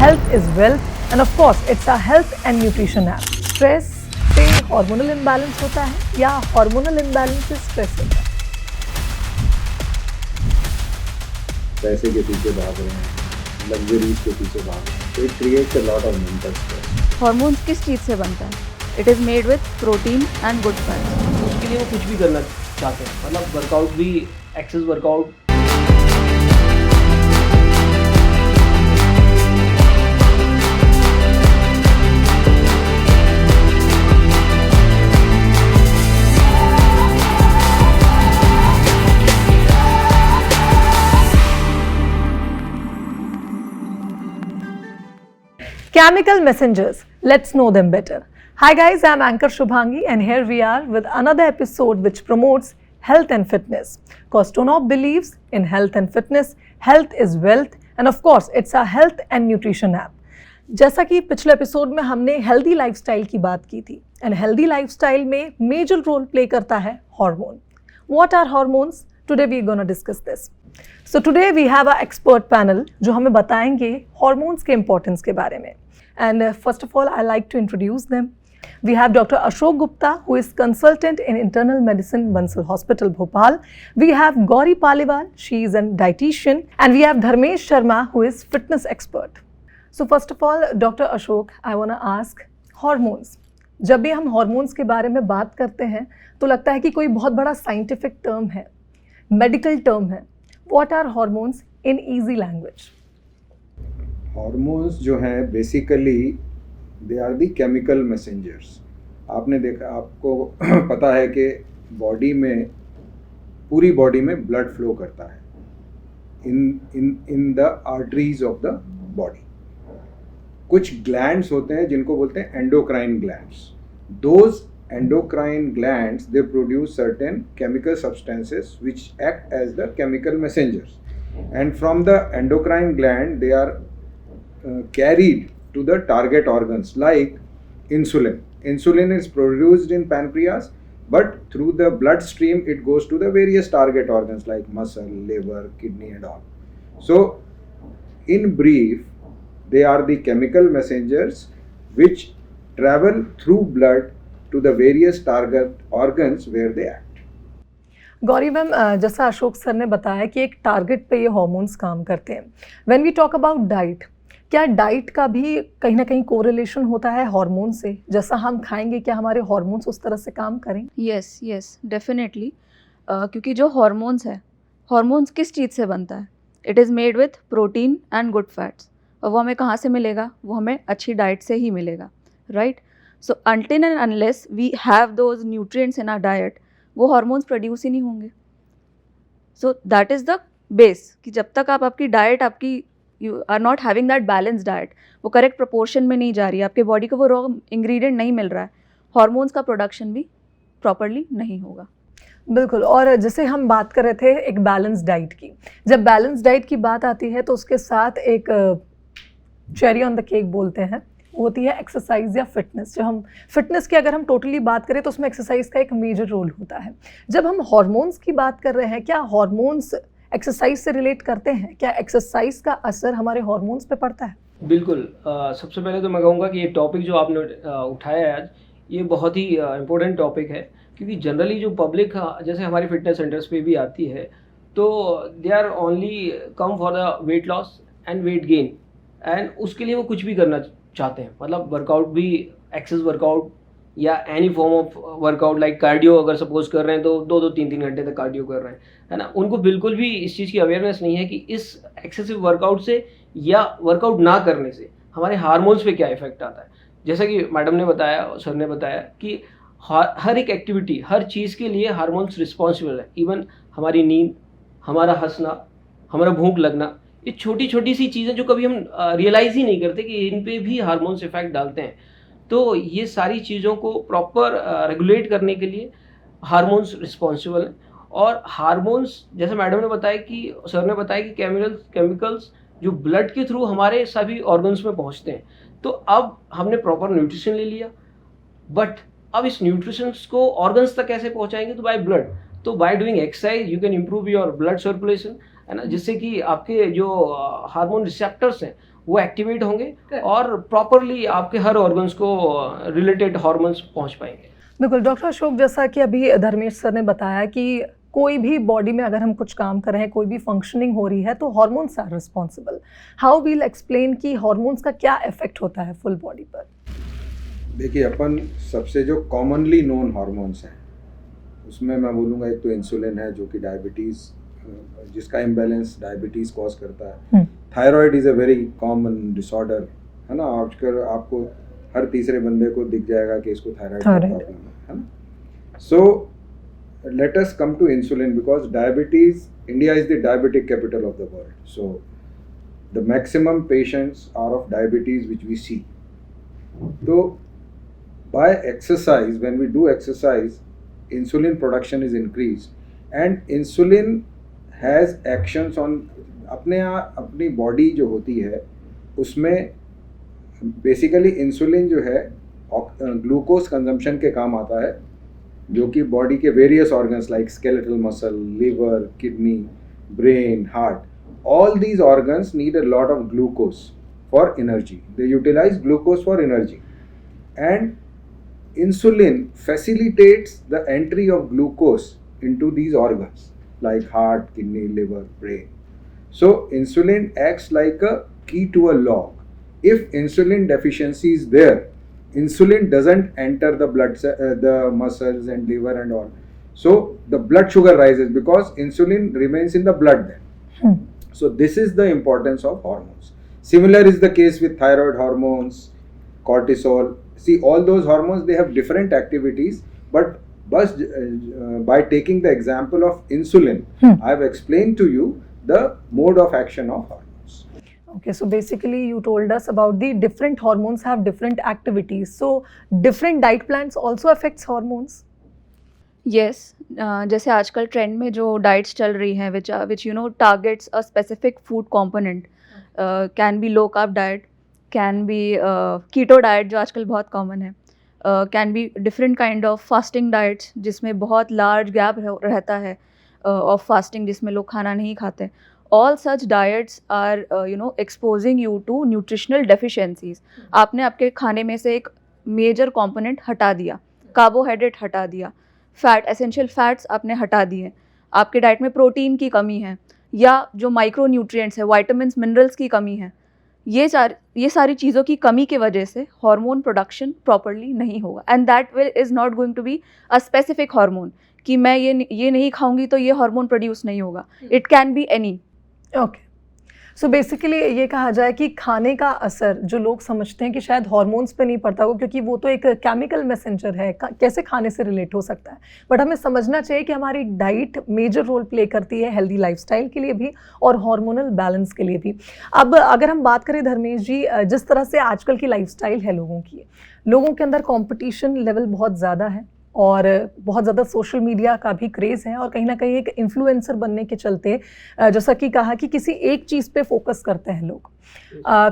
Health is wealth, and of course, it's a health and nutrition app. Stress से hormonal imbalance होता है या hormonal imbalance से stress होता है? पैसे के पीछे भाग रहे हैं, लग्जरीज के पीछे भाग रहे हैं, तो it creates a lot of mental stress. Hormones किस चीज़ से बनता है? It is made with protein and good fats. उसके लिए वो कुछ भी करना चाहते हैं, मतलब वर्कआउट भी, excess workout. Chemical messengers, let's know them better. Hi guys, I'm Anchor Shubhangi and here we are with another episode which promotes health and fitness. Costonop believes in health and fitness, health is wealth, and of course it's a health and nutrition app. जैसा कि पिछले episode में हमने healthy lifestyle की बात की थी and healthy lifestyle में मेजर रोल प्ले करता है hormone. What are hormones? Today we are going to discuss this. So today we have our expert panel जो हमें बताएंगे हार्मोन्स के इम्पोर्टेंस के बारे में. And first of all, I like to introduce them. We have Dr. Ashok Gupta, who is consultant in internal medicine, Bansal Hospital, Bhopal. We have Gauri Paliwal, she is a dietitian. And we have Dharmesh Sharma, who is fitness expert. So first of all, Dr. Ashok, I want to ask, hormones. जब भी हम hormones के बारे में बात करते हैं तो लगता है कि कोई बहुत बड़ा साइंटिफिक टर्म है, मेडिकल टर्म है. What are hormones in easy language? Hormones जो हैं basically they are the chemical messengers. आपने देखा, आपको पता है कि बॉडी में, पूरी बॉडी में ब्लड फ्लो करता है in the arteries of the body. कुछ ग्लैंड्स होते हैं जिनको बोलते हैं endocrine glands. Those endocrine glands, they produce certain chemical substances which act as the chemical messengers, and from the endocrine gland they are carried to the target organs like insulin. Insulin is produced in pancreas, but through the bloodstream it goes to the various target organs like muscle, liver, kidney and all. So in brief, they are the chemical messengers which travel through blood to the various target organs where they act. Gauri ma'am, जैसा Ashok sir ने बताया कि एक target पे ये hormones काम करते हैं. When we talk about diet, क्या डाइट का भी कहीं ना कहीं कोरिलेशन होता है हार्मोन से? जैसा हम खाएंगे क्या हमारे हार्मोन्स उस तरह से काम करें? Yes definitely. क्योंकि जो हार्मोन्स है, हार्मोन्स किस चीज़ से बनता है? It is made with protein and good fats. और वो हमें कहाँ से मिलेगा? वो हमें अच्छी डाइट से ही मिलेगा, right? So until and unless we have those nutrients in our diet, वो हार्मोन्स प्रोड्यूस ही नहीं होंगे. So that is the base कि जब तक आप आपकी डाइट, आपकी you are not having that balanced diet, वो करेक्ट प्रोपोर्शन में नहीं जा रही है, आपके बॉडी को वो रॉ इंग्रेडिएंट नहीं मिल रहा है, हार्मोन्स का प्रोडक्शन भी प्रॉपरली नहीं होगा. बिल्कुल. और जैसे हम बात कर रहे थे एक बैलेंस डाइट की, जब बैलेंस डाइट की बात आती है तो उसके साथ एक चेरी ऑन द केक बोलते हैं, होती है एक्सरसाइज या फिटनेस. जब हम फिटनेस की अगर हम टोटली बात करें तो उसमें एक्सरसाइज का एक मेजर रोल होता है. जब हम हार्मोन्स की बात कर रहे हैं, क्या हार्मोन्स एक्सरसाइज से रिलेट करते हैं? क्या एक्सरसाइज का असर हमारे हार्मोन्स पे पड़ता है? बिल्कुल. सबसे पहले तो मैं कहूँगा कि ये टॉपिक जो आपने उठाया है आज, ये बहुत ही इम्पोर्टेंट टॉपिक है. क्योंकि जनरली जो पब्लिक जैसे हमारी फिटनेस सेंटर्स पे भी आती है तो they are only come for the weight loss and weight gain, and उसके लिए वो कुछ भी करना चाहते हैं, मतलब वर्कआउट भी, एक्सेस वर्कआउट या any form of workout like cardio अगर सपोज कर रहे हैं तो 2-3 घंटे तक कार्डियो कर रहे हैं, है ना. उनको बिल्कुल भी इस चीज़ की अवेयरनेस नहीं है कि इस एक्सेसिव वर्कआउट से या वर्कआउट ना करने से हमारे हार्मोन्स पे क्या इफेक्ट आता है. जैसा कि मैडम ने बताया और सर ने बताया कि हर एक एक्टिविटी, हर चीज़ के लिए हार्मोन्स रिस्पॉन्सिबल है. इवन हमारी नींद, हमारा हंसना, हमारा भूख लगना, ये छोटी छोटी सी चीज़ें जो कभी हम रियलाइज़ ही नहीं करते कि इन पे भी हार्मोन्स इफेक्ट डालते हैं. तो ये सारी चीज़ों को प्रॉपर रेगुलेट करने के लिए हार्मोन्स रिस्पॉन्सिबल हैं. और हार्मोन्स जैसे मैडम ने बताया कि, सर ने बताया कि केमिकल्स जो ब्लड के थ्रू हमारे सभी ऑर्गन्स में पहुंचते हैं. तो अब हमने प्रॉपर न्यूट्रिशन ले लिया, बट अब इस न्यूट्रिशन को ऑर्गन्स तक कैसे पहुंचाएंगे? तो बाय ब्लड. तो by doing exercise you can improve your blood circulation, है ना, जिससे कि आपके जो हार्मोन रिसेप्टर्स हैं वो एक्टिवेट होंगे और प्रॉपरली आपके हर ऑर्गन्स को रिलेटेड हार्मोन्स पहुंच पाएंगे। बिल्कुल डॉक्टर अशोक, जैसा कि अभी धर्मेश सर ने बताया कि कोई भी बॉडी में अगर हम कुछ काम कर रहे हैं, कोई भी फंक्शनिंग हो रही है तो hormones are responsible. How will explain कि हार्मोन्स का क्या इफेक्ट होता है फुल बॉडी पर? देखिए, अपन सबसे जो कॉमनली नोन हार्मोन्स हैं उसमें मैं बोलूँगा एक तो इंसुलिन है जो कि डायबिटीज़, जिसका इम्बैलेंस डायबिटीज़ कॉज करता है। Thyroid is a very common disorder, है ना। आजकल आपको हर तीसरे बंदे को दिख जाएगा कि इसको थायराइड का प्रॉब्लम है ना। सो let us come to insulin because diabetes, India is the diabetic capital of the world. So the maximum patients are of diabetes which we see. So by exercise, when we do exercise, insulin production is increased and insulin has actions on अपनी body जो होती है उसमें basically insulin जो है glucose consumption के काम आता है, जो कि बॉडी के various organs like skeletal muscle, liver, kidney, brain, heart, all these organs need a lot of glucose for energy. They utilize glucose for energy and insulin facilitates the entry of glucose into these organs like heart, kidney, liver, brain. So insulin acts like a key to a lock. If insulin deficiency is there, insulin doesn't enter the blood, the muscles and liver and all. So the blood sugar rises because insulin remains in the blood then. So this is the importance of hormones. Similar is the case with thyroid hormones, cortisol. See, all those hormones, they have different activities, but by taking the example of insulin, I have explained to you the mode of action of hormones. Okay, so basically you told us about the different hormones have different activities. So different diet plans also affects hormones? Yes, जैसे आजकल trend में जो diets चल रही हैं which you know targets a specific food component, can be low carb diet, can be keto diet जो आजकल बहुत कॉमन है, can be different kind of fasting diets जिसमें बहुत लार्ज गैप रहता है ऑफ फास्टिंग, जिसमें लोग खाना नहीं खाते. All such diets are exposing you to nutritional deficiencies. आपने आपके खाने में से एक मेजर कंपोनेंट हटा दिया, कार्बोहाइड्रेट हटा दिया, फैट, एसेंशियल फैट्स आपने हटा दिए, आपके डाइट में प्रोटीन की कमी है या जो माइक्रो न्यूट्रिएंट्स है, वाइटामिन्स, मिनरल्स की कमी है. ये सारी चीज़ों की कमी की वजह से हार्मोन प्रोडक्शन प्रॉपरली नहीं होगा and that will is not going to be a specific hormone कि मैं ये नहीं खाऊंगी तो ये हार्मोन प्रोड्यूस नहीं होगा. It can be any. Okay, so basically ये कहा जाए कि खाने का असर जो लोग समझते हैं कि शायद हार्मोन्स पे नहीं पड़ता हो क्योंकि वो तो एक केमिकल मैसेंजर है, कैसे खाने से रिलेट हो सकता है. बट हमें समझना चाहिए कि हमारी डाइट मेजर रोल प्ले करती है हेल्दी लाइफस्टाइल के लिए भी और हार्मोनल बैलेंस के लिए भी. अब अगर हम बात करें धर्मेश जी, जिस तरह से आजकल की लाइफस्टाइल है लोगों के अंदर कॉम्पिटिशन लेवल बहुत ज़्यादा है और बहुत ज़्यादा सोशल मीडिया का भी क्रेज़ है और कहीं ना कहीं एक इन्फ्लुएंसर बनने के चलते जैसा कि कहा कि किसी एक चीज़ पे फोकस करते हैं लोग.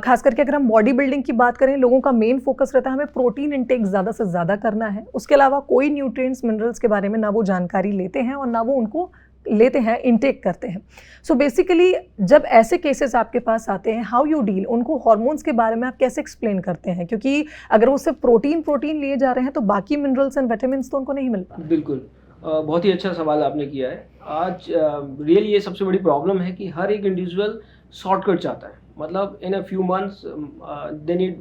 खास करके अगर हम बॉडी बिल्डिंग की बात करें, लोगों का मेन फोकस रहता है हमें प्रोटीन इंटेक ज़्यादा से ज़्यादा करना है. उसके अलावा कोई न्यूट्रिएंट्स, मिनरल्स के बारे में ना वो जानकारी लेते हैं और ना वो उनको लेते हैं, इंटेक करते हैं. सो बेसिकली जब ऐसे केसेस आपके पास आते हैं, हाउ यू डील, उनको हार्मोन्स के बारे में आप कैसे एक्सप्लेन करते हैं? क्योंकि अगर वो सिर्फ प्रोटीन लिए जा रहे हैं तो बाकी मिनरल्स एंड विटामिन्स तो उनको नहीं मिल पा. बिल्कुल, बहुत ही अच्छा सवाल आपने किया है. आज रियली ये सबसे बड़ी प्रॉब्लम है कि हर एक इंडिविजुअल शॉर्टकट चाहता है. मतलब in a few months they need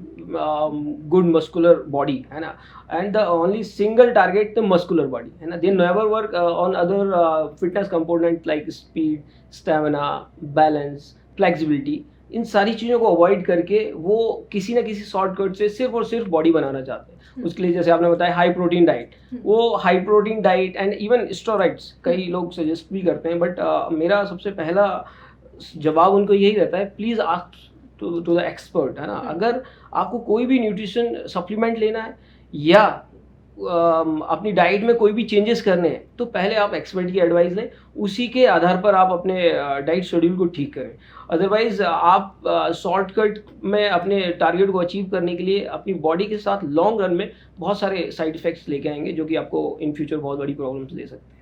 good muscular body, है ना, and the only single target the muscular body, है ना. They never work on other fitness component like speed, stamina, balance, flexibility. इन सारी चीज़ों को अवॉइड करके वो किसी ना किसी शॉर्टकट से सिर्फ और सिर्फ बॉडी बनाना चाहते हैं. उसके लिए जैसे आपने बताया हाई प्रोटीन डाइट, वो high protein diet and even steroids कई लोग सजेस्ट भी करते हैं. बट मेरा सबसे पहला जवाब उनको यही रहता है, please ask to the expert, है ना. अगर आपको कोई भी न्यूट्रिशन सप्लीमेंट लेना है या अपनी डाइट में कोई भी चेंजेस करने हैं तो पहले आप एक्सपर्ट की एडवाइस लें, उसी के आधार पर आप अपने डाइट शेड्यूल को ठीक करें. अदरवाइज आप शॉर्टकट में अपने टारगेट को अचीव करने के लिए अपनी बॉडी के साथ लॉन्ग रन में बहुत सारे साइड इफ़ेक्ट्स लेके आएंगे जो कि आपको इन फ्यूचर बहुत बड़ी प्रॉब्लम्स दे सकते हैं.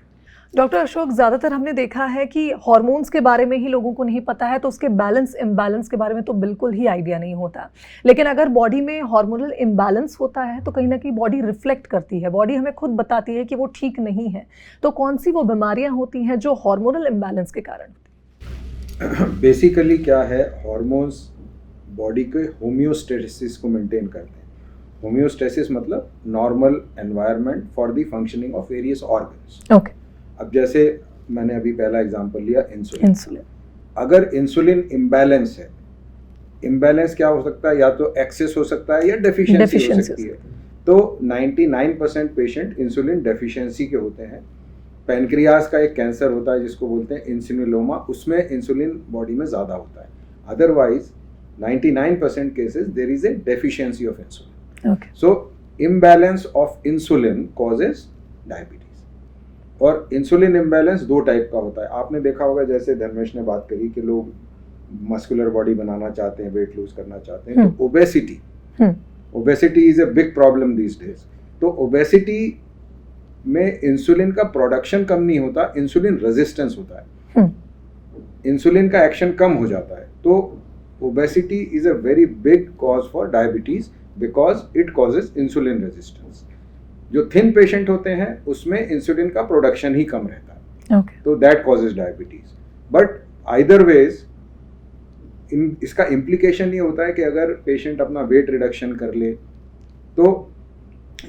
डॉक्टर अशोक, ज़्यादातर हमने देखा है कि हार्मोन्स के बारे में ही लोगों को नहीं पता है, तो उसके बैलेंस इम्बैलेंस के बारे में तो बिल्कुल ही आइडिया नहीं होता। लेकिन अगर बॉडी में हार्मोनल इम्बैलेंस होता है तो कहीं ना कहीं बॉडी रिफ्लेक्ट करती है, बॉडी हमें खुद बताती है कि वो ठीक नहीं है। तो कौन सी वो बीमारियां होती हैं जो हार्मोनल इम्बैलेंस के कारण? बेसिकली क्या है, हार्मोन्स बॉडी के होम्योस्टेसिस को मेंटेन करते हैं। होम्योस्टेसिस मतलब normal environment for the functioning of various organs. Okay. अब जैसे मैंने अभी पहला एग्जांपल लिया इंसुलिन। अगर इंसुलिन इम्बैलेंस है, इम्बैलेंस क्या हो सकता है, या तो एक्सेस हो सकता है या डेफिशिएंसी हो सकती है। तो 99% पेशेंट इंसुलिन डेफिशिएंसी के होते हैं। पैनक्रियाज का एक कैंसर होता है जिसको बोलते हैं इंसुलिनोमा, उसमें इंसुलिन बॉडी में ज़्यादा होता है। Otherwise 99% cases there is a deficiency of insulin. So imbalance of insulin causes diabetes. और इंसुलिन इम्बैलेंस दो टाइप का होता है। आपने देखा होगा, जैसे धर्मेश ने बात करी कि लोग मस्कुलर बॉडी बनाना चाहते हैं, वेट लूज करना चाहते हैं, तो obesity is a big problem these days. तो ओबेसिटी में इंसुलिन का प्रोडक्शन कम नहीं होता, इंसुलिन रेजिस्टेंस होता है, इंसुलिन का एक्शन कम हो जाता है। तो obesity is a very big cause for diabetes because it causes insulin resistance. जो थिन पेशेंट होते हैं उसमें इंसुलिन का प्रोडक्शन ही कम रहता है, तो that causes diabetes. But either ways इसका इम्प्लीकेशन ये होता है कि अगर पेशेंट अपना वेट रिडक्शन कर ले तो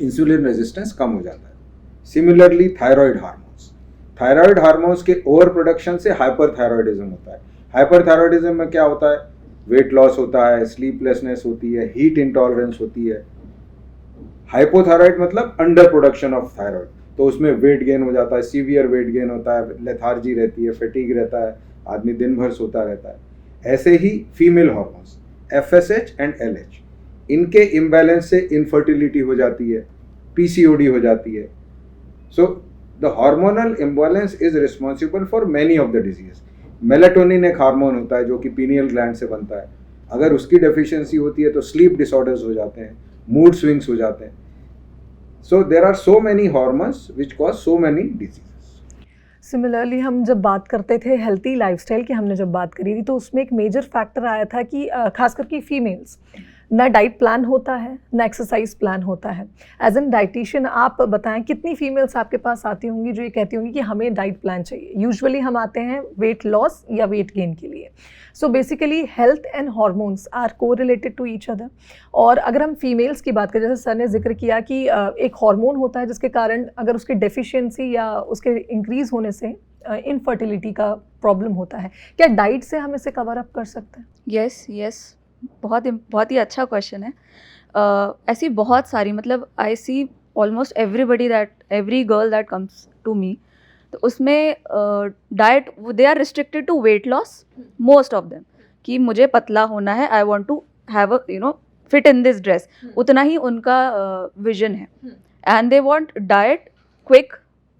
इंसुलिन रेजिस्टेंस कम हो जाता है। सिमिलरली थायराइड हार्मोन्स के ओवर प्रोडक्शन से हाइपरथायरॉयडिज्म होता है। हाइपरथायरॉयडिज्म में क्या होता है, वेट लॉस होता है, स्लीपलेसनेस होती है, हीट इंटॉलरेंस होती है। हाइपोथायरॉइड मतलब अंडर प्रोडक्शन ऑफ थायराइड, तो उसमें वेट गेन हो जाता है, सीवियर वेट गेन होता है, लेथार्जी रहती है, फैटीग रहता है, आदमी दिन भर सोता रहता है। ऐसे ही female hormones FSH and LH, इनके इम्बैलेंस से इनफर्टिलिटी हो जाती है, PCOD हो जाती है। So the hormonal imbalance is responsible for many of the disease. Melatonin एक हार्मोन होता है जो कि पीनियल ग्लैंड से बनता है, अगर उसकी डेफिशिएंसी होती है तो स्लीप डिसऑर्डर्स हो जाते हैं, मूड स्विंग्स हो जाते हैं। So there are so many hormones which cause so many diseases. Similarly हम जब बात करते थे हेल्थी लाइफस्टाइल की, हमने जब बात करी थी तो उसमें एक मेजर फैक्टर आया था कि खास करके फीमेल्स, ना डाइट प्लान होता है ना एक्सरसाइज प्लान होता है। एज एन डाइटिशियन आप बताएं कितनी फीमेल्स आपके पास आती होंगी जो ये कहती होंगी कि हमें डाइट प्लान चाहिए। यूजुअली हम आते हैं वेट लॉस या वेट गेन के लिए। So basically health and hormones are correlated to each other. और अगर हम फीमेल्स की बात करें, जैसे सर ने जिक्र किया कि एक हार्मोन होता है जिसके कारण अगर उसकी डेफिशिएंसी या उसके इंक्रीज होने से इनफर्टिलिटी का प्रॉब्लम होता है, क्या डाइट से हम इसे कवर अप कर सकते हैं? यस, बहुत ही अच्छा क्वेश्चन है। ऐसी बहुत सारी, मतलब I see almost every girl that comes to me, तो उसमें diet they are restricted to weight loss, most of them, कि मुझे पतला होना है, I want to have a fit in this dress, उतना ही उनका विजन है। And they want diet quick,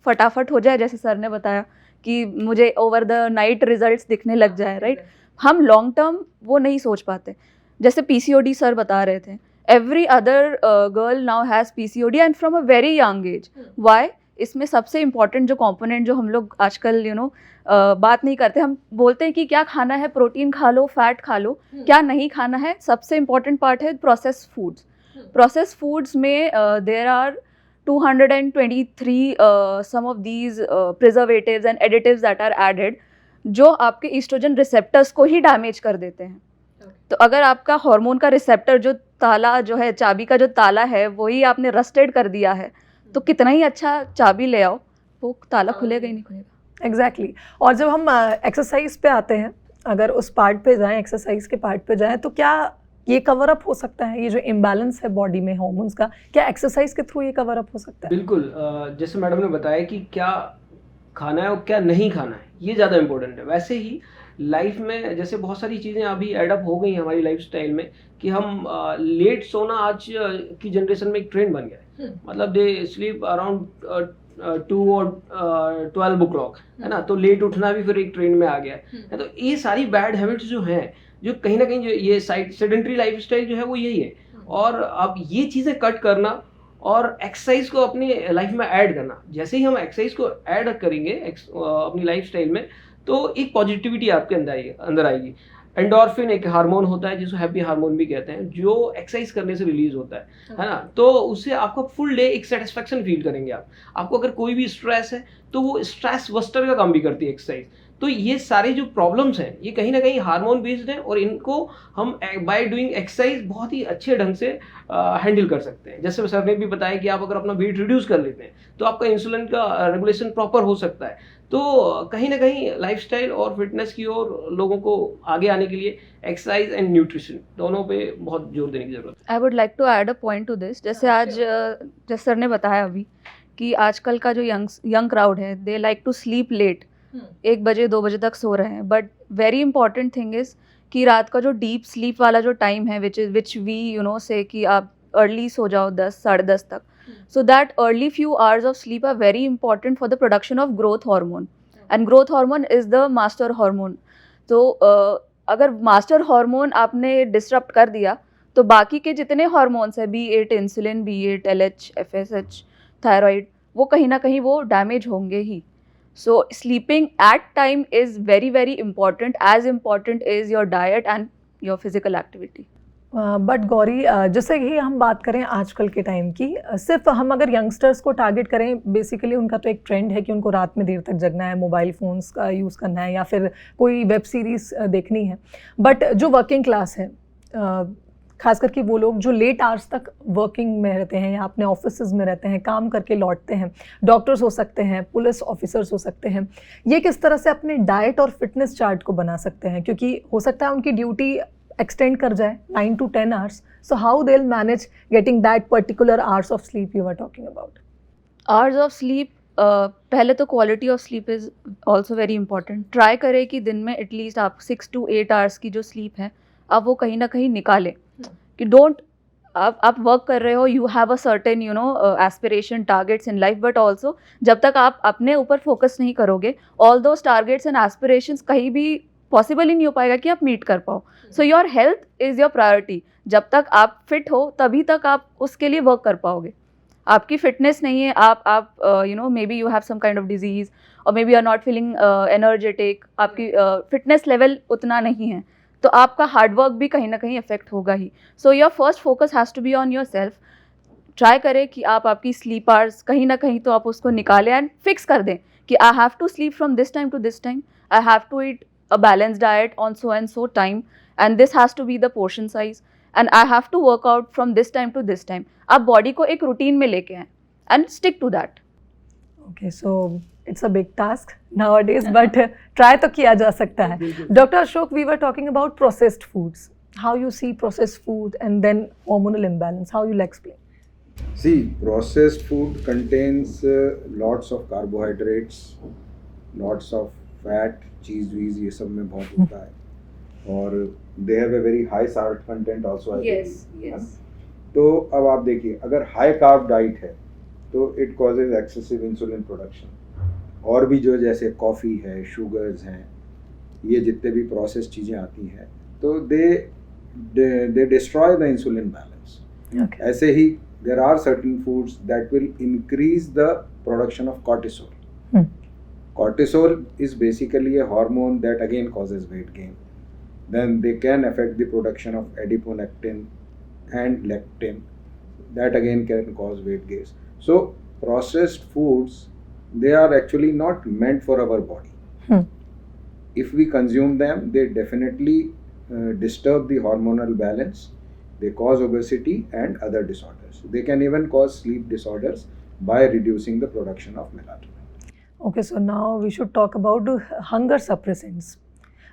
फटाफट हो जाए, जैसे सर ने बताया कि मुझे ओवर द नाइट रिजल्ट्स दिखने लग जाए, राइट। हम लॉन्ग टर्म वो नहीं सोच पाते। जैसे PCOD सर बता रहे थे, every other girl now has PCOD and from a very young age. Why? इसमें सबसे इम्पॉर्टेंट जो कंपोनेंट जो हम लोग आजकल बात नहीं करते, हम बोलते हैं कि क्या खाना है, प्रोटीन खा लो, फैट खा लो, क्या नहीं खाना है। सबसे इम्पॉर्टेंट पार्ट है प्रोसेस फूड्स। प्रोसेस फूड्स में there are 223 some of these preservatives and additives that are added, जो आपके ईस्ट्रोजन रिसेप्टर्स को ही डैमेज कर देते हैं। तो अगर आपका हार्मोन का रिसेप्टर जो ताला जो है, चाबी का जो ताला है, वही आपने रस्टेड कर दिया है, तो कितना ही अच्छा चाबी ले आओ, वो ताला खुलेगा ही नहीं खुलेगा। एग्जैक्टली। और जब हम एक्सरसाइज पे आते हैं, अगर उस पार्ट पे जाएं, एक्सरसाइज के पार्ट पे जाएं, तो क्या ये कवर अप हो सकता है, ये जो इम्बैलेंस है बॉडी में हार्मोन्स का, क्या एक्सरसाइज के थ्रू ये कवर अप हो सकता है? बिल्कुल। जैसे मैडम ने बताया कि क्या खाना है और क्या नहीं खाना है, ये ज़्यादा इम्पोर्टेंट है। वैसे ही लाइफ में जैसे बहुत सारी चीज़ें अभी एडअप हो गई हैं हमारी लाइफस्टाइल में कि हम लेट सोना आज की जनरेशन में एक ट्रेंड बन गया है। मतलब दे स्लीप अराउंड 2 और 12 o'clock, है ना। तो लेट उठना भी फिर एक ट्रेंड में आ गया है। तो ये सारी बैड हैबिट्स जो हैं, जो कहीं ना कहीं जो ये सेडेंट्री लाइफस्टाइल जो है वो यही है। और अब ये चीज़ें कट करना और एक्सरसाइज को अपनी लाइफ में ऐड करना। जैसे ही हम एक्सरसाइज को ऐड करेंगे अपनी लाइफस्टाइल में, तो एक पॉजिटिविटी आपके अंदर आएगी। एंडोर्फिन एक हार्मोन होता है जिसको हैप्पी हार्मोन भी कहते हैं, जो एक्सरसाइज करने से रिलीज होता है ना। तो उससे आपका फुल डे एक सेटिस्फेक्शन फील करेंगे आप। आपको अगर कोई भी स्ट्रेस है तो वो स्ट्रेस बस्टर का काम भी करती है एक्सरसाइज। तो ये सारे जो प्रॉब्लम्स हैं ये कहीं ना कहीं हार्मोन बेस्ड हैं, और इनको हम बाय डूइंग एक्सरसाइज बहुत ही अच्छे ढंग से हैंडल कर सकते हैं। जैसे सर ने भी बताया कि आप अगर अपना वेट रिड्यूस कर लेते हैं तो आपका इंसुलिन का रेगुलेशन प्रॉपर हो सकता है। तो कहीं ना कहीं लाइफस्टाइल और फिटनेस की ओर लोगों को आगे आने के लिए एक्सरसाइज एंड न्यूट्रिशन दोनों पे बहुत जोर देने की जरूरत है। I would like to add a point to this. जैसे आज जैसे सर ने बताया अभी कि आजकल का जो यंग क्राउड है, they like to sleep late, 1 बजे 2 बजे तक सो रहे हैं। But very important thing is कि रात का जो डीप स्लीप वाला जो टाइम है, विच वी से कि आप अर्ली सो जाओ 10 साढ़े 10 तक, so that early few hours of sleep are very important for the production of growth hormone, and growth hormone is the master hormone. तो अगर मास्टर हार्मोन आपने डिसरप्ट कर दिया तो बाकी के जितने हार्मोन्स हैं, be it insulin, be it LH, FSH, thyroid, वो कहीं ना कहीं वो डैमेज होंगे ही। So sleeping at time is very very important, as important is your diet and your physical activity. But Gauri, जैसे कि हम बात करें आजकल के टाइम की, सिर्फ हम अगर यंगस्टर्स को टारगेट करें, बेसिकली उनका तो एक ट्रेंड है कि उनको रात में देर तक जगना है, मोबाइल फ़ोन्स का यूज़ करना है या फिर कोई वेब सीरीज़ देखनी है। बट जो वर्किंग क्लास है, खास करके वो लोग जो लेट आवर्स तक वर्किंग में रहते हैं या अपने ऑफिसेज में रहते हैं, काम करके लौटते हैं, डॉक्टर्स हो सकते हैं, पुलिस ऑफिसर्स हो सकते हैं, ये किस तरह से अपने डाइट और फिटनेस चार्ट को बना सकते हैं? क्योंकि हो सकता है उनकी ड्यूटी extend कर जाए 9 to 10 hours, so how they'll manage getting that particular hours of sleep you were talking about? Hours of sleep, पहले तो quality of sleep is also very important. Try करें कि दिन में एटलीस्ट आप 6 to 8 hours की जो स्लीप है आप वो कहीं ना कहीं निकालें। कि डोंट, आप वर्क कर रहे हो, you have a certain aspiration, targets in life, but also जब तक आप अपने ऊपर फोकस नहीं करोगे, all those targets and aspirations कहीं भी पॉसिबल ही नहीं हो पाएगा कि आप मीट कर पाओ। So your health is your priority. जब तक आप फिट हो तभी तक आप उसके लिए वर्क कर पाओगे। आपकी फिटनेस नहीं है, आप maybe you have some kind of disease और maybe are not feeling energetic, आपकी फिटनेस लेवल उतना नहीं है, तो आपका हार्डवर्क भी कहीं ना कहीं इफेक्ट होगा ही। So your first focus has to be on your self. Try करें कि आप आपकी स्लीप आवर्स कहीं ना कहीं तो आप उसको निकालें एंड फिक्स कर दें कि I have to sleep from this time to this time, I have to eat a balanced diet on so and so time, and this has to be the portion size, and I have to work out from this time to this time. आप body को एक routine में लेके आएं and stick to that. Okay, so it's a big task nowadays, but try तो किया जा सकता है। Dr. Ashok, we were talking about processed foods. How you see processed food and then hormonal imbalance? How you'll explain? See, processed food contains lots of carbohydrates, lots of fat, cheese Vs ये सब में बहुत होता है, और they have a very high salt content also. yes. तो अब आप देखिए, अगर हाई कार्ब डाइट है तो it causes excessive insulin production, और भी जो जैसे कॉफ़ी है, शुगर्स हैं, ये जितने भी प्रोसेस चीज़ें आती हैं तो they destroy the insulin balance. ऐसे ही there are certain foods that will increase the production of cortisol. Cortisol is basically a hormone that again causes weight gain. Then they can affect the production of adiponectin and leptin. That again can cause weight gain. So processed foods, they are actually not meant for our body. If we consume them, they definitely disturb the hormonal balance. They cause obesity and other disorders. They can even cause sleep disorders by reducing the production of melatonin. Okay, so now we should talk about hunger suppressants.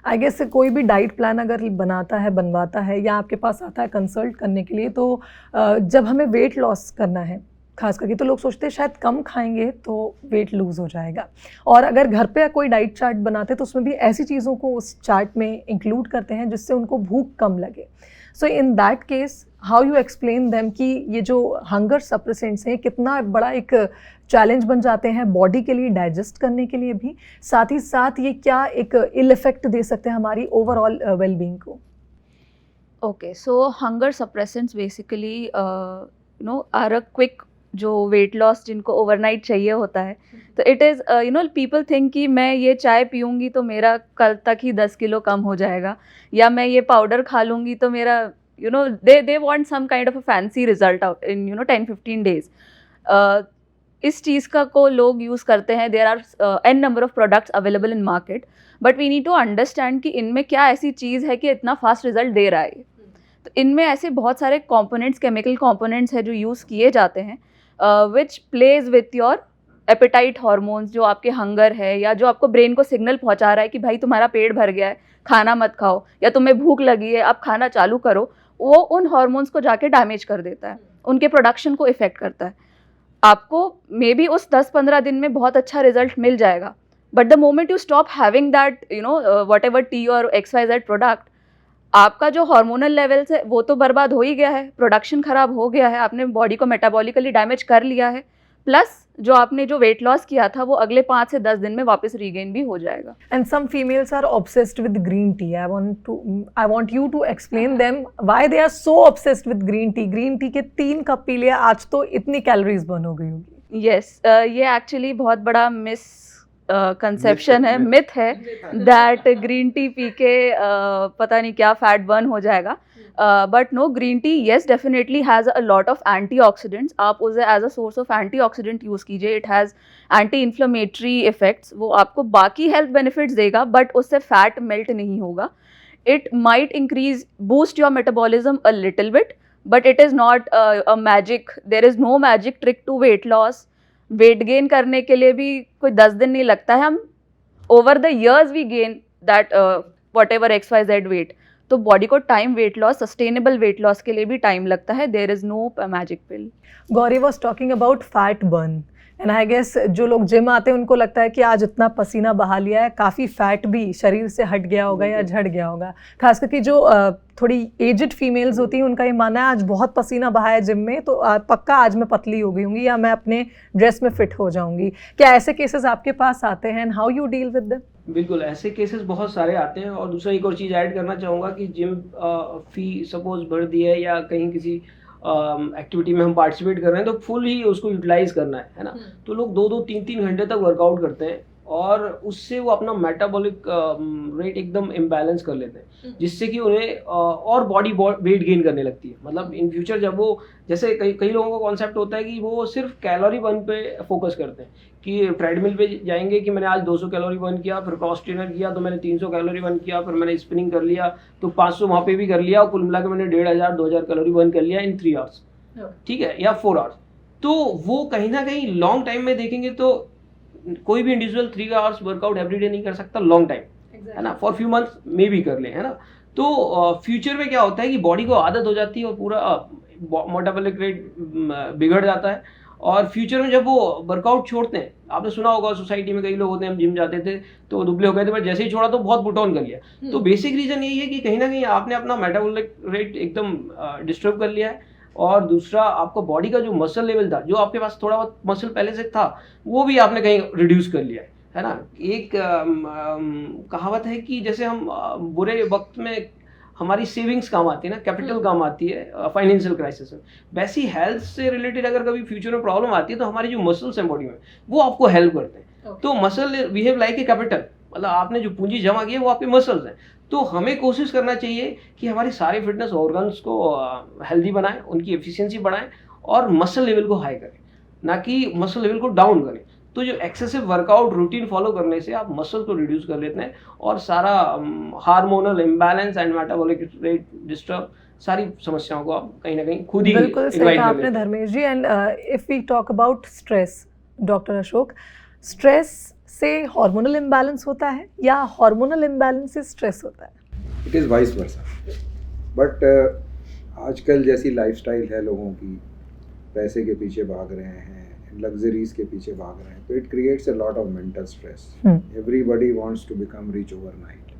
I guess कोई भी diet plan अगर बनवाता है या आपके पास आता है consult करने के लिए, तो जब हमें वेट लॉस करना है खास करके, तो लोग सोचते हैं शायद कम खाएंगे तो वेट लूज़ हो जाएगा, और अगर घर पे कोई डाइट चार्ट बनाते हैं तो उसमें भी ऐसी चीज़ों को उस चार्ट में इंक्लूड करते हैं जिससे उनको भूख कम लगे। So in that case how you explain them कि ये जो हंगर सप्रेसेंट्स हैं कितना बड़ा एक चैलेंज बन जाते हैं बॉडी के लिए, डाइजेस्ट करने के लिए भी, साथ ही साथ ये क्या एक इल इफेक्ट दे सकते हैं हमारी ओवरऑल वेलबींग को? Okay, so hunger suppressants basically, are a quick जो वेट लॉस जिनको ओवरनाइट चाहिए होता है, तो इट इज़ पीपल थिंक कि मैं ये चाय पीऊँगी तो मेरा कल तक ही 10 किलो कम हो जाएगा, या मैं ये पाउडर खा लूँगी तो मेरा they want some kind of a fancy result in 10-15 days. इस चीज़ का को लोग यूज़ करते हैं। There are an number of products available in market, but we need to understand कि इनमें क्या ऐसी चीज़ है कि इतना फास्ट रिजल्ट दे रहा है। तो इनमें ऐसे बहुत सारे कंपोनेंट्स, केमिकल कंपोनेंट्स हैं जो यूज़ किए जाते हैं, विच plays with your apatite hormones, जो आपके हंगर है या जो आपको ब्रेन को सिग्नल पहुंचा रहा है कि भाई तुम्हारा पेट भर गया है, खाना मत खाओ, या तुम्हें भूख लगी है आप खाना चालू करो, वो उन हार्मोन्स को जाके डैमेज कर देता है, उनके प्रोडक्शन को इफेक्ट करता है। आपको मे बी उस 10-15 दिन में बहुत अच्छा रिजल्ट मिल जाएगा, but the moment you stop having that what ever T और XYZ प्रोडक्ट, आपका जो हार्मोनल लेवल्स है वो तो बर्बाद हो ही गया है, प्रोडक्शन खराब हो गया है, आपने बॉडी को मेटाबॉलिकली डैमेज कर लिया है, प्लस जो वेट लॉस किया था वो अगले 5 से 10 दिन में वापस रीगेन भी हो जाएगा। And some females are obsessed with green tea. I want you to explain them why they are so obsessed with green tea. Green tea के 3 कप पी लिया, आज तो इतनी कैलोरीज बर्न हो गई होगी। यस, ये एक्चुअली बहुत बड़ा कंसेप्शन है, मिथ है दैट ग्रीन टी पी के पता नहीं क्या फैट बर्न हो जाएगा, but no, green tea yes definitely has a lot of antioxidants. आप उसे as a source of antioxidant use कीजिए, it has anti inflammatory effects, वो आपको बाकी हेल्थ बेनिफिट्स देगा बट उससे फैट मेल्ट नहीं होगा। It might increase boost your metabolism a little bit, but it is not a magic, there is no magic trick to weight loss. Weight gain करने के लिए भी कोई 10 दिन नहीं लगता है, हम over the years we gain that whatever XYZ weight, तो बॉडी को time weight loss, sustainable weight loss के लिए भी टाइम लगता है, there is no magic pill. Gauri was talking about fat burn, and I guess जो लोग gym आते हैं उनको लगता है कि आज इतना पसीना बहा लिया है, काफ़ी फैट भी शरीर से हट गया होगा या झड़ गया होगा। खास करके जो थोड़ी एजड फीमेल्स होती हैं उनका ये मानना है आज बहुत पसीना बहा है जिम में, तो पक्का आज मैं पतली हो गई होंगी या मैं अपने ड्रेस में फिट हो जाऊंगी। क्या ऐसे केसेस आपके पास आते हैं, and how you deal with them? बिल्कुल, ऐसे केसेस बहुत सारे आते हैं। और दूसरा एक और चीज़ ऐड करना चाहूँगा कि जिम फी सपोज भर दी है या कहीं किसी एक्टिविटी में हम पार्टिसिपेट कर रहे हैं तो फुल ही उसको यूटिलाइज करना है ना। तो लोग 2-2, 3-3 घंटे तक वर्कआउट करते हैं और उससे वो अपना मेटाबॉलिक रेट एकदम इम्बैलेंस कर लेते हैं, जिससे कि उन्हें और बॉडी वेट गेन करने लगती है। मतलब इन फ्यूचर जब वो, जैसे कई लोगों का कॉन्सेप्ट होता है कि वो सिर्फ कैलोरी बर्न पे फोकस करते हैं कि ट्रेडमिल पे जाएंगे कि मैंने आज 200 कैलोरी बर्न किया, फिर क्रॉस ट्रेनर किया तो मैंने 300 कैलोरी बर्न किया, फिर मैंने स्पिनिंग कर लिया तो 500 वहाँ पे भी कर लिया और कुल मिला के मैंने 1500-2000 कैलोरी बर्न कर लिया इन 3 आवर्स, ठीक है, या 4 आवर्स। तो वो कहीं ना कहीं लॉन्ग टाइम में देखेंगे तो कोई भी इंडिविजुअल 3 आवर्स वर्कआउट एवरीडे नहीं कर सकता लॉन्ग टाइम, है ना, फॉर फ्यू मंथ्स में भी कर ले, है ना। तो फ्यूचर में क्या होता है कि बॉडी को आदत हो जाती है और पूरा मेटाबॉलिक रेट बिगड़ जाता है। और फ्यूचर में जब वो वर्कआउट छोड़ते हैं, आपने सुना होगा सोसाइटी में कई लोग होते हैं, हम जिम जाते थे तो दुबले हो गए थे, बट जैसे ही छोड़ा तो बहुत पुट ऑन कर लिया। तो बेसिक रीजन यही है कि कहीं ना कहीं आपने अपना मेटाबॉलिक रेट एकदम डिस्टर्ब कर लिया है। और दूसरा, आपका बॉडी का जो मसल लेवल था, जो आपके पास थोड़ा बहुत मसल पहले से था, वो भी आपने कहीं रिड्यूस कर लिया है ना। एक कहावत है कि जैसे हम बुरे वक्त में हमारी सेविंग्स काम आती है ना, कैपिटल काम आती है फाइनेंशियल क्राइसिस में, वैसी हेल्थ से रिलेटेड अगर कभी फ्यूचर में प्रॉब्लम आती है तो हमारी जो मसल्स हैं बॉडी में वो आपको हेल्प करते हैं। तो muscle behave like a capital, मतलब आपने जो पूंजी जमा की है वो आपके मसल्स हैं। तो हमें कोशिश करना चाहिए कि हमारे सारे फिटनेस ऑर्गन्स को हेल्दी बनाएं, उनकी एफिशिएंसी बढ़ाएं और मसल लेवल को हाई करें, ना कि मसल लेवल को डाउन करें। तो जो एक्सेसिव वर्कआउट रूटीन फॉलो करने से आप मसल को रिड्यूस कर लेते हैं और सारा hormonal imbalance and metabolic rate disturb, सारी समस्याओं को आप कहीं ना कहीं खुद ही बिल्कुल सही कहा आपने Dharmesh ji. And if we talk about stress, doctor Ashok, stress से हार्मोनल इम्बैलेंस होता है या हार्मोनल इम्बैलेंस से स्ट्रेस होता है? It is vice versa. But आजकल जैसी लाइफस्टाइल है लोगों की, पैसे के पीछे भाग रहे हैं, लग्जरीज के पीछे भाग रहे हैं, तो it creates a lot of mental stress. Everybody wants to become rich overnight.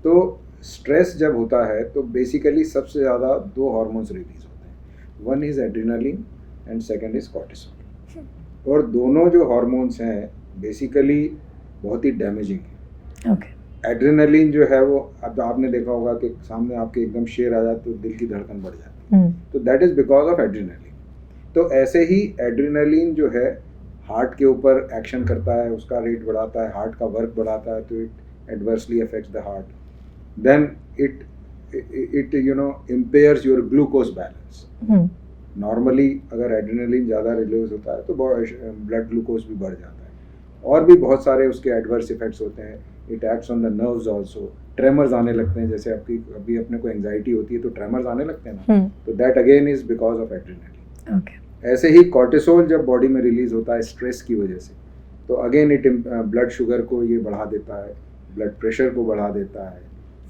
तो स्ट्रेस जब होता है तो बेसिकली सबसे ज़्यादा 2 हार्मोन्स रिलीज होते हैं, one is adrenaline and second is cortisol. और दोनों जो हार्मोन्स हैं बेसिकली बहुत ही डैमेजिंग है। एड्रेनालिन जो है वो, अब आपने देखा होगा कि सामने आपके एकदम शेर आ जाए तो दिल की धड़कन बढ़ जाती है, तो that is because of adrenaline. तो ऐसे ही एड्रेनलिन जो है हार्ट के ऊपर एक्शन करता है, उसका रेट बढ़ाता है, हार्ट का वर्क बढ़ाता है, तो it adversely affects the heart. Then it impairs your glucose balance. Normally अगर एड्रेनलिन ज़्यादा रिलीज होता है तो ब्लड ग्लूकोज भी बढ़ जाता है. और भी बहुत सारे उसके एडवर्स इफेक्ट्स होते हैं. It acts on the nerves also. Tremors आने लगते हैं, जैसे आपकी अभी अपने को एंजाइटी होती है तो ट्रेमर्स आने लगते हैं ना, तो that again is because of adrenaline. Okay. ऐसे ही कॉर्टिसोल जब बॉडी में रिलीज होता है स्ट्रेस की वजह से, तो अगेन इट ब्लड शुगर को ये बढ़ा देता है, ब्लड प्रेशर को बढ़ा देता है,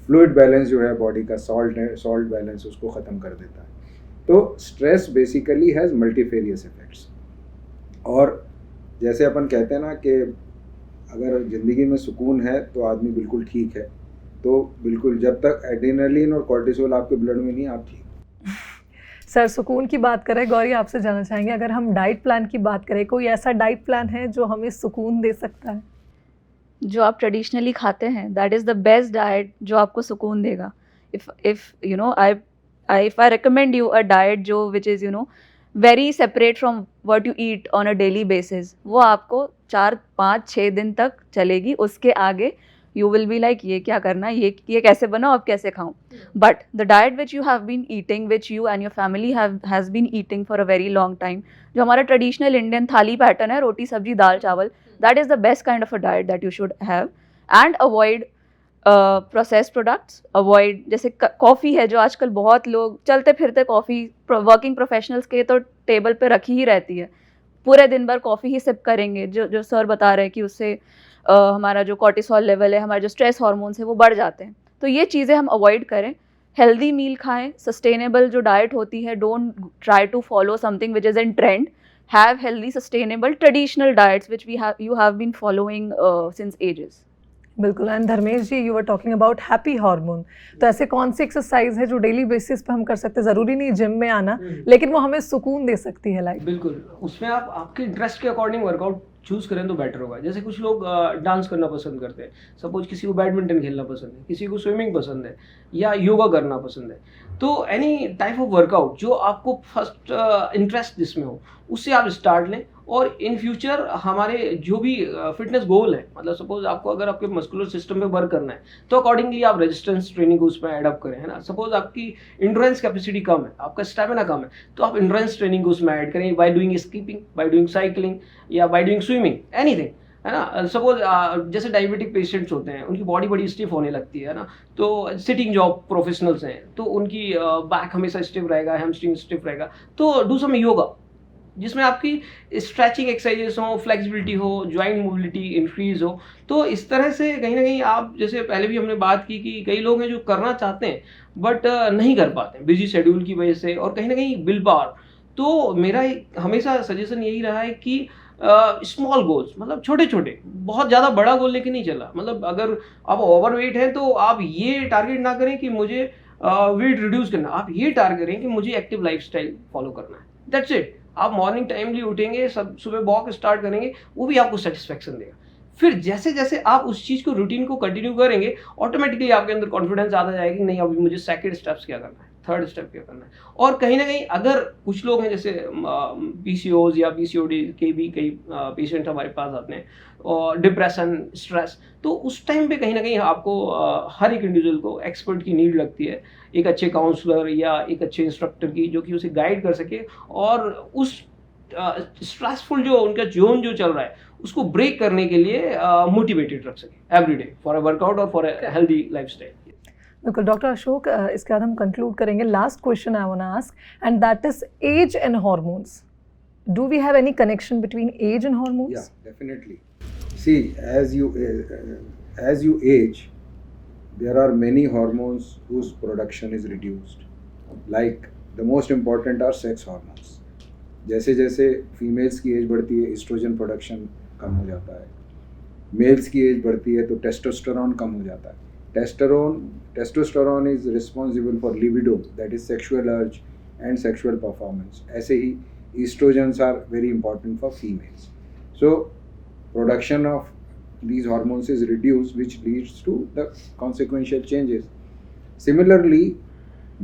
फ्लूइड बैलेंस जो है बॉडी का सॉल्ट बैलेंस उसको ख़त्म कर देता है. तो stress basically has multifarious effects. और जैसे अपन कहते हैं ना कि अगर ज़िंदगी में सुकून है तो आदमी बिल्कुल ठीक है, तो बिल्कुल जब तक एड्रेनलिन और कॉर्टिसोल आपके ब्लड में नहीं, आप ठीक. सर, सुकून की बात करें, गौरी आपसे जानना चाहेंगे, अगर हम डाइट प्लान की बात करें, कोई ऐसा डाइट प्लान है जो हमें सुकून दे सकता है? जो आप ट्रेडिशनली खाते हैं, that is the best diet जो आपको सुकून देगा. If you know I recommend you a diet जो which is very separate from what you eat on a daily basis, वो आपको 4, 5, 6 दिन तक चलेगी. उसके आगे you will be like ये क्या करना है, ये कैसे बनाओ, अब कैसे खाऊं. But the diet which you have been eating, which you and your family has been eating for a very long time, जो हमारा ट्रेडिशनल इंडियन थाली पैटर्न है, रोटी सब्जी दाल चावल, that is the best kind of a diet that you should have. And avoid process products. Avoid, जैसे coffee है जो आजकल बहुत लोग चलते फिरते कॉफ़ी, वर्किंग प्रोफेशनल्स के तो टेबल पे रखी ही रहती है, पूरे दिन भर कॉफ़ी ही सिप करेंगे, जो सर बता रहे हैं कि उससे हमारा जो कॉर्टिसोल लेवल है, हमारे जो स्ट्रेस हार्मोन्स है वो बढ़ जाते हैं. तो ये चीज़ें हम अवॉइड करें. हेल्दी मील खाएं, सस्टेनेबल जो डाइट होती है, don't try to follow something which is in trend. Have healthy sustainable traditional diets which you have been following since ages. बिल्कुल. And Dharmesh ji, you are talking about happy hormone, तो ऐसे कौन सी exercise है जो daily basis पे हम कर सकते हैं? ज़रूरी नहीं जिम में आना, लेकिन वो हमें सुकून दे सकती है लाइफ. बिल्कुल, उसमें आप आपके इंटरेस्ट के अकॉर्डिंग वर्कआउट चूज़ करें तो बेटर होगा. जैसे कुछ लोग डांस करना पसंद करते हैं, सपोज किसी को बैडमिंटन खेलना पसंद है, किसी को स्विमिंग पसंद है, या योगा करना पसंद है. तो एनी टाइप ऑफ वर्कआउट जो आपको फर्स्ट इंटरेस्ट जिसमें हो, उससे आप स्टार्ट लें. और इन फ्यूचर हमारे जो भी फिटनेस गोल है, मतलब सपोज आपको अगर आपके मस्कुलर सिस्टम पे वर्क करना है तो अकॉर्डिंगली आप रेजिस्टेंस ट्रेनिंग को उसमें एडअप करें, है ना. सपोज आपकी इंड्योरेंस कैपेसिटी कम है, आपका स्टेमिना कम है, तो आप इंड्योरेंस ट्रेनिंग को उसमें ऐड करें by doing skipping, by doing cycling, या बाय डूइंग स्विमिंग, एनीथिंग, है ना. सपोज जैसे डायबिटिक पेशेंट्स होते हैं, उनकी बॉडी बड़ी स्टिफ होने लगती है ना, तो सिटिंग जॉब प्रोफेशनल्स हैं तो उनकी बैक हमेशा स्टिफ रहेगा, हैमस्ट्रिंग स्टिफ रहेगा, तो डू सम योगा जिसमें आपकी स्ट्रेचिंग एक्सरसाइजेस हो, फ्लेक्सिबिलिटी हो, जॉइंट मोबिलिटी इंक्रीज हो. तो इस तरह से कहीं ना कहीं आप, जैसे पहले भी हमने बात की कि कई लोग हैं जो करना चाहते हैं बट नहीं कर पाते हैं बिजी शेड्यूल की वजह से, और कहीं ना कहीं विल पावर. तो मेरा हमेशा सजेशन यही रहा है कि स्मॉल गोल्स, मतलब छोटे छोटे, बहुत ज़्यादा बड़ा गोल लेके नहीं चला. मतलब अगर आप ओवरवेट हैं तो आप ये टारगेट ना करें कि मुझे वेट रिड्यूस करना, आप ये टारगेट करें कि मुझे एक्टिव लाइफस्टाइल फॉलो करना है. That's it. आप मॉर्निंग टाइमली उठेंगे, सब सुबह वॉक स्टार्ट करेंगे, वो भी आपको सेटिस्फेक्शन देगा. फिर जैसे जैसे आप उस चीज़ को रूटीन को कंटिन्यू करेंगे, ऑटोमेटिकली आपके अंदर कॉन्फिडेंस आता जाएगा कि नहीं, अभी मुझे सेकंड स्टेप्स क्या करना है, थर्ड स्टेप क्या करना है. और कहीं ना कहीं अगर कुछ लोग हैं जैसे PCOS या PCOD के भी कई पेशेंट हमारे पास आते हैं, और डिप्रेशन, स्ट्रेस, तो उस टाइम पे कहीं ना कहीं आपको हर एक इंडिविजुअल को एक्सपर्ट की नीड लगती है, एक अच्छे काउंसलर या एक अच्छे इंस्ट्रक्टर की, जो कि उसे गाइड कर सके और उस स्ट्रेसफुल जो उनका जोन जो चल रहा है उसको ब्रेक करने के लिए मोटिवेटेड रख सके every day for a workout और फॉर अ हेल्दी लाइफस्टाइल. बिल्कुल. डॉक्टर अशोक, इसके बाद हम कंक्लूड करेंगे. Last question I want to ask, and that is age and hormones. Do we have any connection between age and hormones? Yeah, definitely. See, as you age, there are many hormones whose production is reduced. Like the most important are sex hormones. जैसे जैसे females की as बढ़ती है, oestrogen production कम हो जाता है. Mails की as बढ़ती है तो टेस्टोस्टेरोन कम हो जाता है. Testosterone is responsible for libido, that is sexual urge and sexual performance. ऐसे ही estrogens are very important for females. So production of these hormones is reduced, which leads to the consequential changes. Similarly,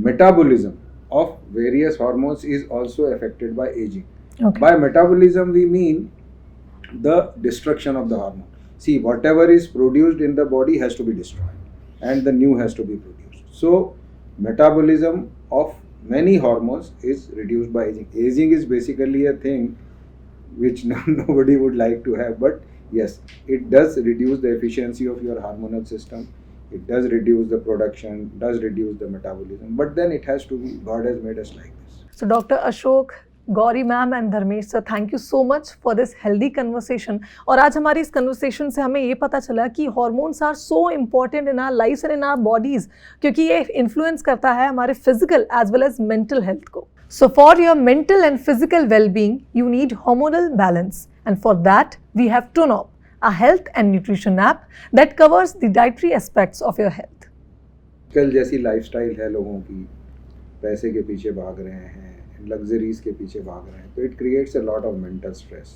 metabolism, of various hormones is also affected by aging. Okay. By metabolism, we mean the destruction of the hormone. See, whatever is produced in the body has to be destroyed, and the new has to be produced. So, metabolism of many hormones is reduced by aging. Aging is basically a thing which nobody would like to have, but yes, it does reduce the efficiency of your hormonal system. It does reduce the production, does reduce the metabolism, but then it has to be, God has made us like this. So, Dr. Ashok, Gauri ma'am and Dharmesh sir, thank you so much for this healthy conversation. और आज हमारी इस conversation से हमें ये पता चला कि hormones are so important in our life and in our bodies, क्योंकि ये इन्फ्लुएंस करता है हमारे physical as well as mental health को. So for your mental and physical wellbeing you need hormonal balance, and for that we have TONOP, a health and nutrition app that covers the dietary aspects of your health. कल जैसी lifestyle है लोगों की, पैसे के पीछे भाग रहे हैं, लग्जरीज के पीछे भाग रहे हैं, तो it creates a lot of mental stress.